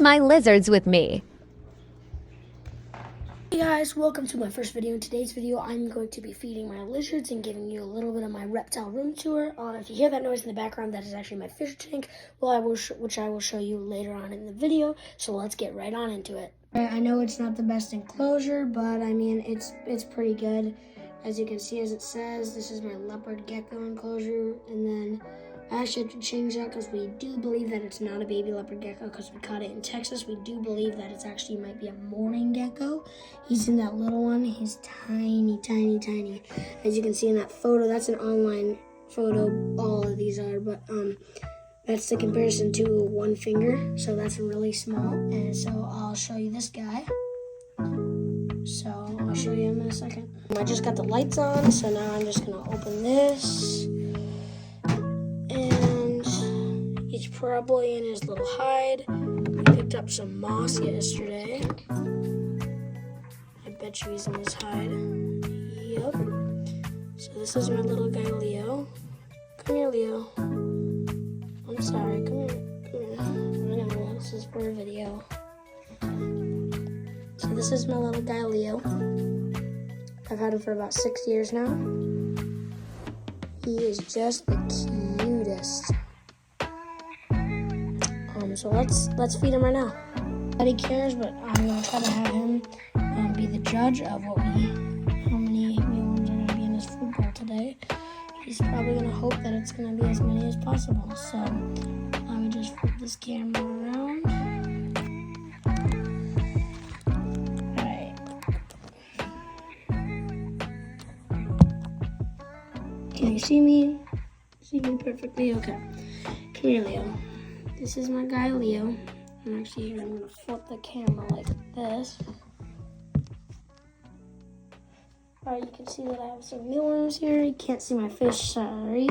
my lizards with me. Hey guys, welcome to my first video. In today's video, I'm going to be feeding my lizards and giving you a little bit of my reptile room tour. If you hear that noise in the background, that is actually my fish tank, which I will show you later on in the video. So let's get right on into it. I know it's not the best enclosure, but I mean, it's pretty good. As you can see, as it says, this is my leopard gecko enclosure, and then I actually have to change that because we do believe that it's not a baby leopard gecko because we caught it in Texas. We do believe that it's actually might be a mourning gecko. He's in that little one. He's tiny, tiny, tiny. As you can see in that photo, that's an online photo. All of these are, but that's the comparison to one finger. So that's really small. And so I'll show you this guy. So I'll show you him in a second. I just got the lights on, so now I'm just gonna open this. And he's probably in his little hide. He picked up some moss yesterday. I bet you he's in his hide. Yep. So this is my little guy, Leo. Come here, Leo. I'm sorry, come here. I know, this is for a video. So this is my little guy, Leo. I've had him for about 6 years now. He is just the cutest. So let's feed him right now. Nobody cares, but I'm gonna try to have him be the judge of how many mealworms are gonna be in his food bowl today. He's probably gonna hope that it's gonna be as many as possible. So let me just flip this camera around. Alright. Can you see me? See me perfectly? Okay. Come here, Leo. This is my guy, Leo. I'm actually here. I'm going to flip the camera like this. Alright, you can see that I have some mealworms here. You can't see my fish, sorry.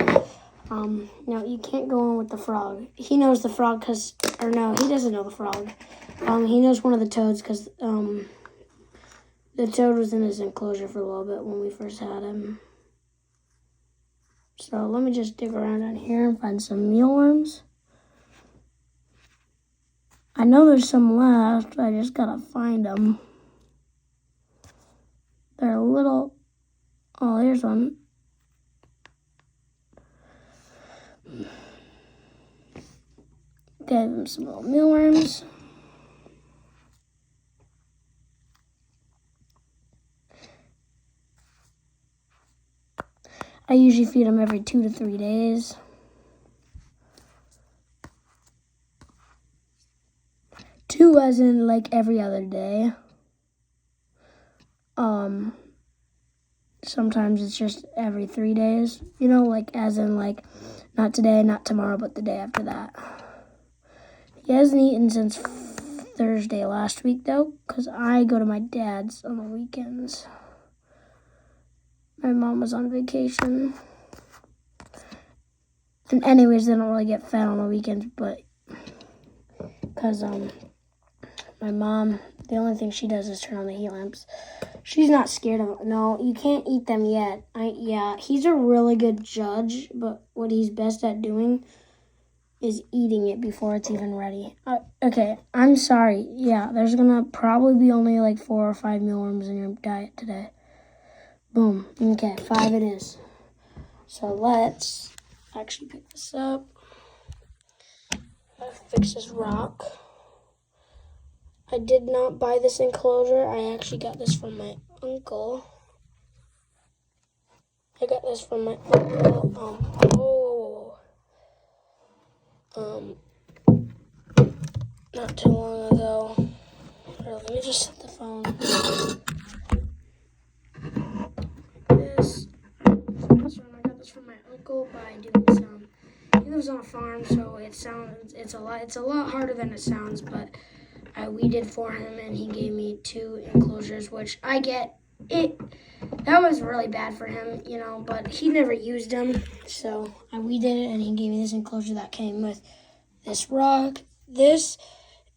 Now, you can't go in with the frog. He knows the frog because, or no, he doesn't know the frog. He knows one of the toads because the toad was in his enclosure for a little bit when we first had him. So let me just dig around in here and find some mealworms. I know there's some left. I just gotta find them. They're a little... Oh, here's one. Gave them some little mealworms. I usually feed them every 2 to 3 days. Two as in like every other day. Sometimes it's just every 3 days. You know, like as in like not today, not tomorrow, but the day after that. He hasn't eaten since Thursday last week though, because I go to my dad's on the weekends. My mom was on vacation. And anyways, they don't really get fed on the weekends, but because my mom, the only thing she does is turn on the heat lamps. She's not scared of it. No, you can't eat them yet. Yeah, he's a really good judge, but what he's best at doing is eating it before it's even ready. Okay, I'm sorry. Yeah, there's gonna probably be only like 4 or 5 mealworms in your diet today. Boom. Okay, 5 it is. So let's actually pick this up. I'll fix this rock. I did not buy this enclosure. I actually got this from my uncle. Not too long ago. Let me just set the phone. I got this from my uncle by doing some. He lives on a farm, so it's a lot harder than it sounds, but we did for him, and he gave me 2 enclosures, which I get it. That was really bad for him, you know, but he never used them, so we did it, and he gave me this enclosure that came with this rock, this,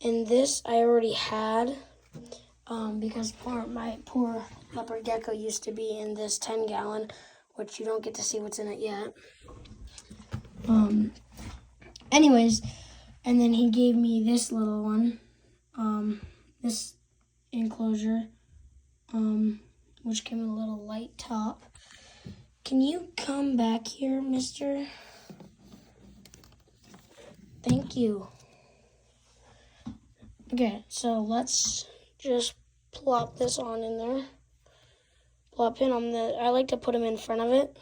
and this I already had, because my poor leopard gecko used to be in this 10-gallon, which you don't get to see what's in it yet. Anyways, and then he gave me this little one. this enclosure, which came with a little light top. Can you come back here, mister? Thank you. Okay, so let's just plop this on in there. Plop in on I like to put him in front of it.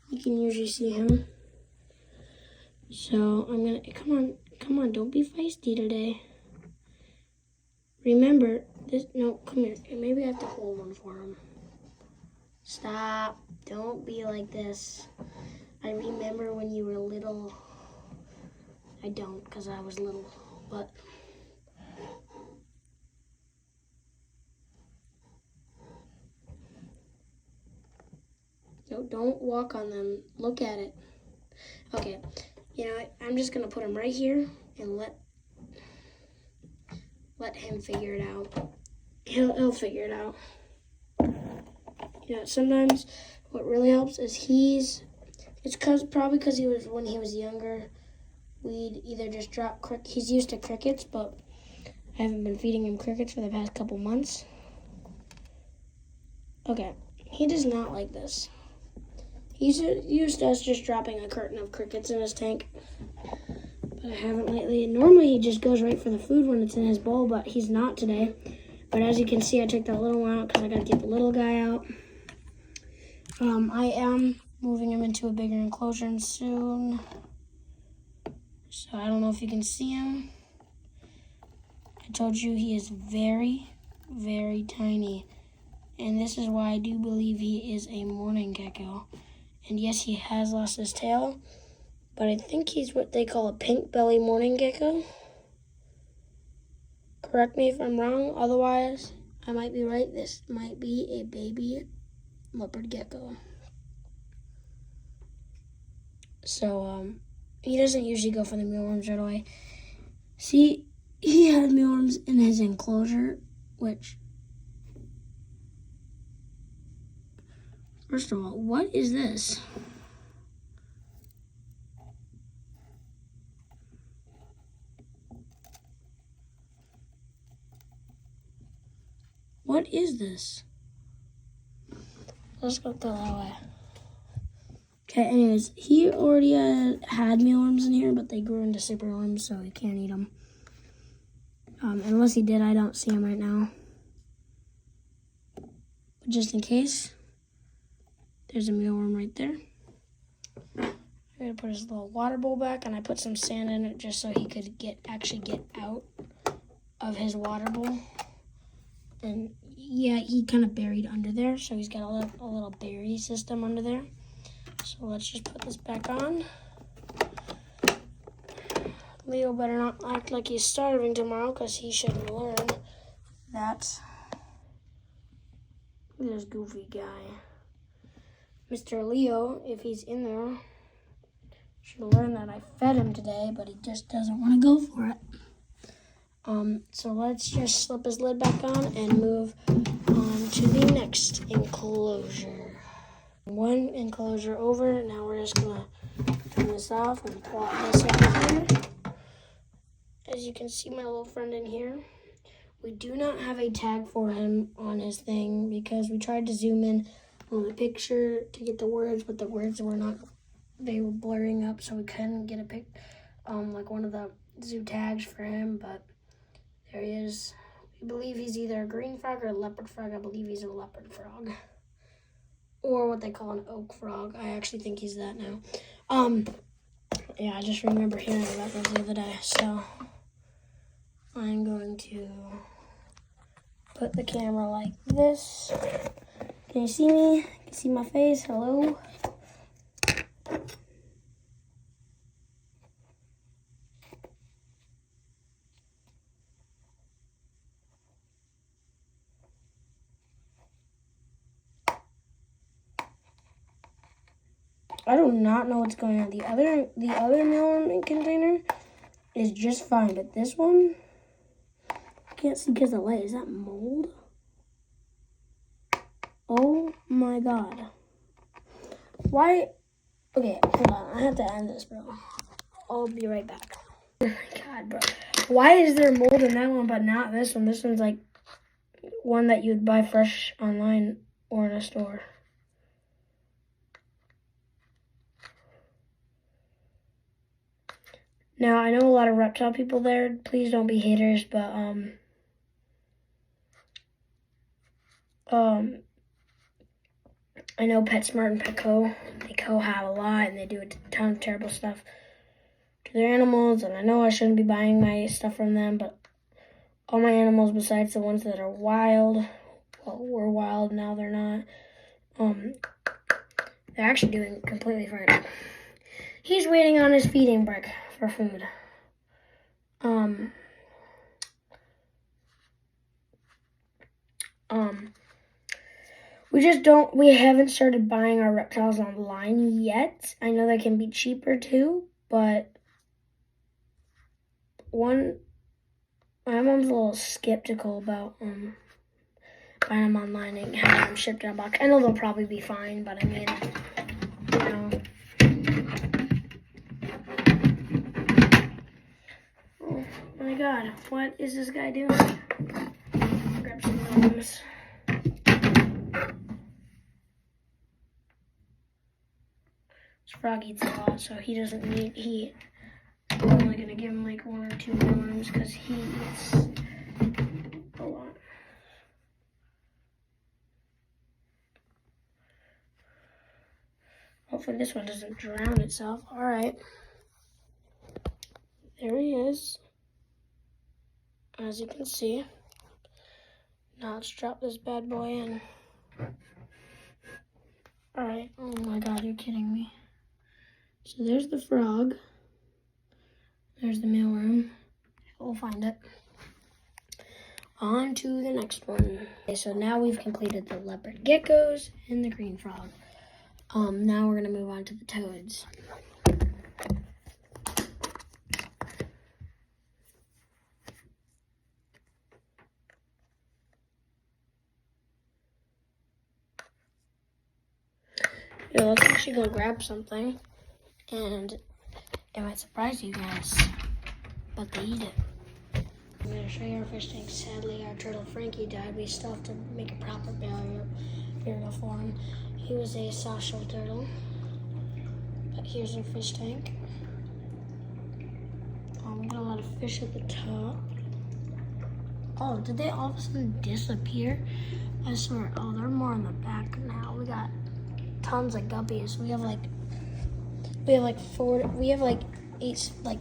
You can usually see him. So I'm gonna, come on, don't be feisty today. Remember, no, come here. Maybe I have to hold one for him. Stop, don't be like this. I remember when you were little. I don't, because I was little, but. So don't walk on them, look at it. Okay, you know, I'm just gonna put him right here and let him figure it out. He'll figure it out. You know, sometimes what really helps is it's probably because when he was younger, we'd either just drop he's used to crickets, but I haven't been feeding him crickets for the past couple months. Okay, he does not like this. He's used to us just dropping a curtain of crickets in his tank, but I haven't lately. Normally he just goes right for the food when it's in his bowl, but he's not today. But as you can see, I took that little one out because I got to get the little guy out. I am moving him into a bigger enclosure soon. So I don't know if you can see him. I told you he is very, very tiny. And this is why I do believe he is a morning gecko. And yes, he has lost his tail, but I think he's what they call a pink belly morning gecko. Correct me if I'm wrong, otherwise I might be right. This might be a baby leopard gecko. So, he doesn't usually go for the mealworms right away. See, he had mealworms in his enclosure, which, first of all, what is this? What is this? Let's go throw that away. Okay, anyways, he already had mealworms in here, but they grew into superworms, so he can't eat them. Unless he did, I don't see him right now. But just in case, there's a mealworm right there. I'm gonna put his little water bowl back, and I put some sand in it just so he could actually get out of his water bowl. And yeah, he kind of buried under there, so he's got a little berry system under there. So let's just put this back on. Leo better not act like he's starving tomorrow, because he should learn that. Look at this goofy guy. Mr. Leo, if he's in there, should learn that I fed him today, but he just doesn't want to go for it. So let's just slip his lid back on and move on to the next enclosure. One enclosure over. Now we're just gonna turn this off and plop this over here. As you can see, my little friend in here. We do not have a tag for him on his thing because we tried to zoom in on the picture to get the words, but the words were not. They were blurring up, so we couldn't get like one of the zoo tags for him. But there he is. We believe he's either a green frog or a leopard frog. I believe he's a leopard frog. Or what they call an oak frog. I actually think he's that now. Yeah, I just remember hearing about this the other day. So I'm going to put the camera like this. Can you see me? Can you see my face? Hello? I do not know what's going on. The other mealworm container is just fine, but this one, I can't see because of the light. Is that mold? Oh my god. Why? Okay, hold on. I have to end this, bro. I'll be right back. Oh my god, bro. Why is there mold in that one but not this one? This one's like one that you'd buy fresh online or in a store. Now, I know a lot of reptile people there. Please don't be haters, but I know PetSmart and Petco, they co-have a lot, and they do a ton of terrible stuff to their animals, and I know I shouldn't be buying my stuff from them, but all my animals besides the ones that are wild, well, were wild, now they're not, they're actually doing completely fine. He's waiting on his feeding brick for food. We haven't started buying our reptiles online yet. I know they can be cheaper too, but my mom's a little skeptical about buying them online and having them shipped in a box. I know they'll probably be fine, but I mean, you know. Oh my god, what is this guy doing? Grab some items. This frog eats a lot, so he doesn't need, I'm only gonna give him like 1 or 2 worms because he eats a lot. Hopefully this one doesn't drown itself. Alright. There he is. As you can see. Now let's drop this bad boy in. Alright. Oh my god, you're kidding me. So there's the frog. There's the mealworm. We'll find it. On to the next one. Okay, so now we've completed the leopard geckos and the green frog. Now we're gonna move on to the toads. Yeah, let's actually go grab something, and it might surprise you guys, but they eat it. I'm going to show you our fish tank. Sadly, our turtle Frankie died. We still have to make a proper burial for him. He was a soft-shell turtle. But here's our fish tank. We got a lot of fish at the top. Oh, did they all of a sudden disappear? I swear. Oh, they're more in the back now. We got tons of guppies. We have like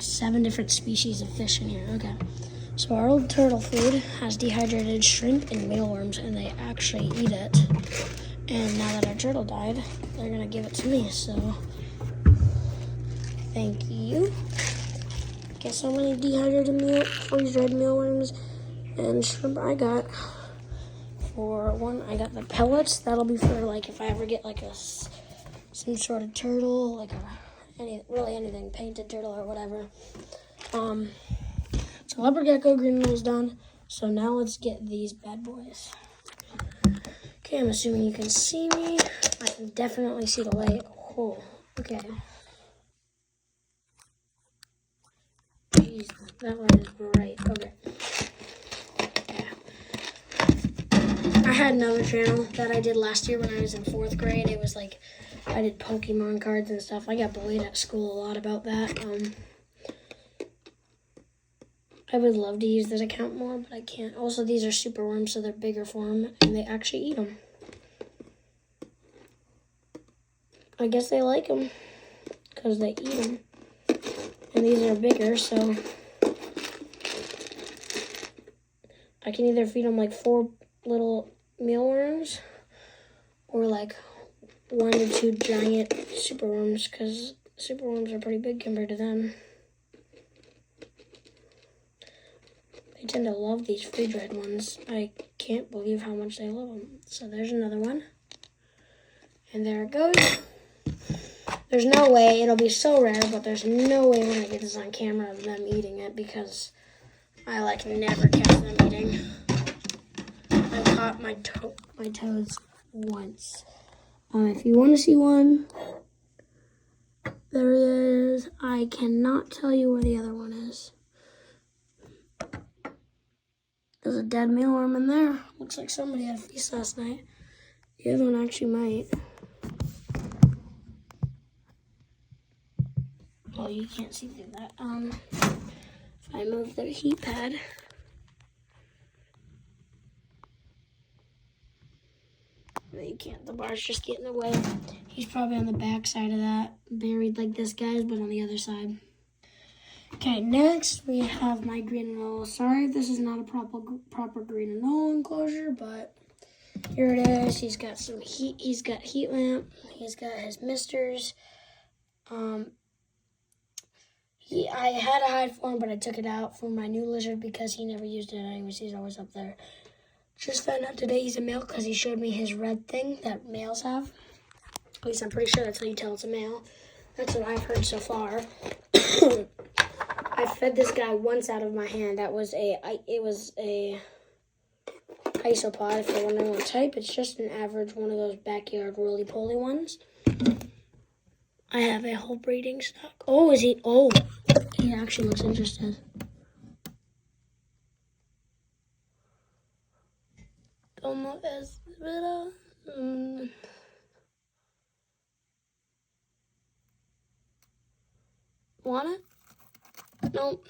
7 different species of fish in here. Okay. So our old turtle food has dehydrated shrimp and mealworms, and they actually eat it. And now that our turtle died, they're gonna give it to me, so thank you. Guess how many dehydrated freeze-dried mealworms and shrimp I got. For one, I got the pellets. That'll be for like if I ever get like some sort of turtle, like really anything, painted turtle or whatever. So leopard gecko green is done. So now let's get these bad boys. Okay, I'm assuming you can see me. I can definitely see the light. Oh, okay. Jeez, that light is bright. Okay. I had another channel that I did last year when I was in 4th grade. It was like, I did Pokemon cards and stuff. I got bullied at school a lot about that. I would love to use this account more, but I can't. Also, these are super worms, so they're bigger for them, and they actually eat them. I guess they like them, because they eat them. And these are bigger, so I can either feed them like 4 little mealworms, or like 1 to 2 giant superworms, because superworms are pretty big compared to them. They tend to love these freeze-dried ones. I can't believe how much they love them. So there's another one. And there it goes. There's no way, it'll be so rare, but there's no way when I get this on camera of them eating it, because I like never catch them eating. I caught my toads once. If you want to see one, there it is. I cannot tell you where the other one is. There's a dead mealworm in there. Looks like somebody had a feast last night. The other one actually might. Oh, you can't see through that. If I move the heat pad. No, you can't. The bar's just getting away. He's probably on the back side of that, buried like this guy's, but on the other side. Okay, next we have my green and oil. Sorry, this is not a proper green and oil enclosure, but here it is. He's got some heat. He's got heat lamp. He's got his misters. I had to hide for him, but I took it out for my new lizard because he never used it anyways. He's always up there. Just found out today he's a male because he showed me his red thing that males have. At least I'm pretty sure that's how you tell it's a male. That's what I've heard so far. I fed this guy once out of my hand. It was a isopod, if you're wondering what type. It's just an average one of those backyard roly-poly ones. I have a whole breeding stock. Oh, is he? Oh, he actually looks interested. Como es, ¿verdad? Want it? Nope.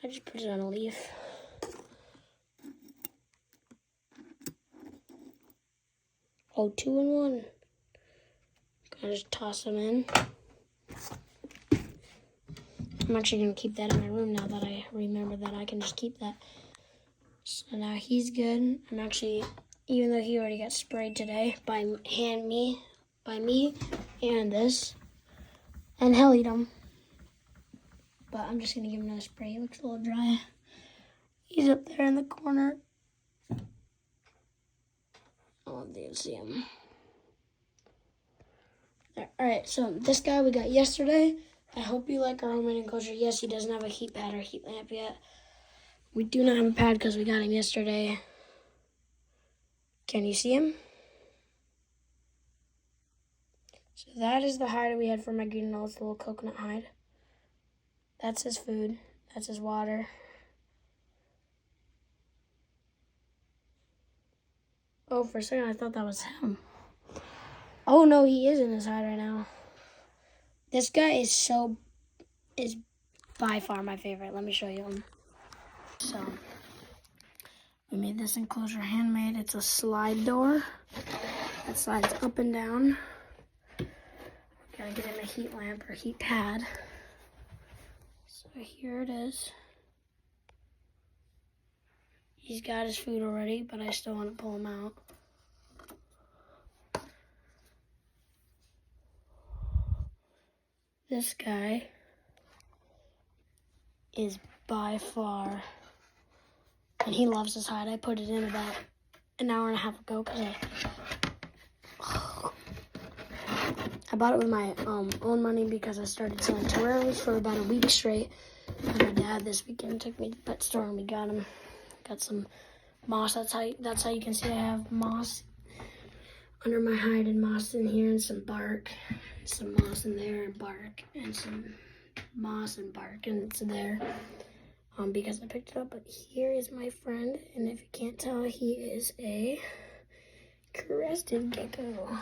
I just put it on a leaf. Oh, 2 in 1. Gotta just toss them in. I'm actually gonna keep that in my room now that I remember that I can just keep that. So now he's good. I'm actually, even though he already got sprayed today by me and this, and he'll eat them. But I'm just gonna give him another spray. He looks a little dry. He's up there in the corner. Oh, they can see him. All right, so this guy we got yesterday. I hope you like our homemade enclosure. Yes, he doesn't have a heat pad or heat lamp yet. We do not have a pad because we got him yesterday. Can you see him? So that is the hide we had for my green and old, the little coconut hide. That's his food. That's his water. Oh, for a second I thought that was him. Oh no, he is in his hide right now. This guy is by far my favorite. Let me show you him. So, we made this enclosure handmade. It's a slide door that slides up and down. Gotta get him a heat lamp or heat pad. So here it is. He's got his food already, but I still want to pull him out. This guy is by far, and he loves his hide. I put it in about an hour and a half ago because I bought it with my own money because I started selling terrariums for about a week straight. And my dad this weekend took me to the pet store and we got him. Got some moss. That's how you can see I have moss under my hide and moss in here and some bark. Some moss in there and bark and some moss and bark and it's there because I picked it up. But here is my friend, and if you can't tell, he is a crested gecko.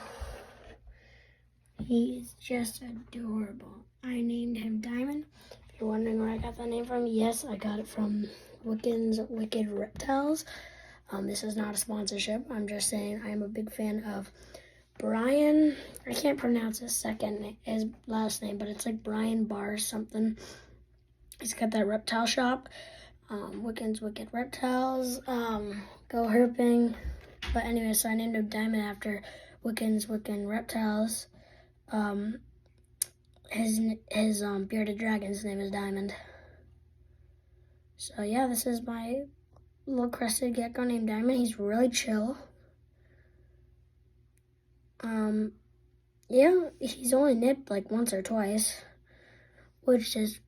He is just adorable. I named him Diamond. If you're wondering where I got that name from, yes, I got it from Wiccan's Wicked Reptiles. This is not a sponsorship. I'm just saying I'm a big fan of Brian. I can't pronounce his last name, but it's like Brian Barr something. He's got that reptile shop. Wiccan's Wicked Reptiles. Go herping. But anyway, so I named him Diamond after Wiccan's Wicked Reptiles. His bearded dragon's name is Diamond. So yeah, this is my little crested gecko named Diamond. He's really chill. Yeah, he's only nipped like once or twice, which is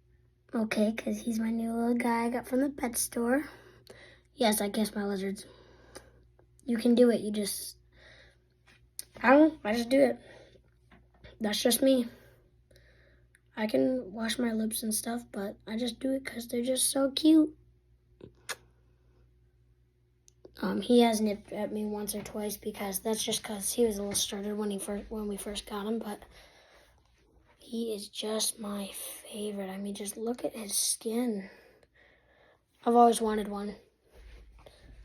okay because he's my new little guy I got from the pet store. Yes, I kiss my lizards. You can do it. I just do it. That's just me. I can wash my lips and stuff, but I just do it because they're just so cute. He has nipped at me once or twice because he was a little started when we first got him, but he is just my favorite. I mean, just look at his skin. I've always wanted one.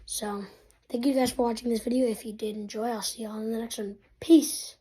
So, thank you guys for watching this video. If you did enjoy, I'll see you all in the next one. Peace.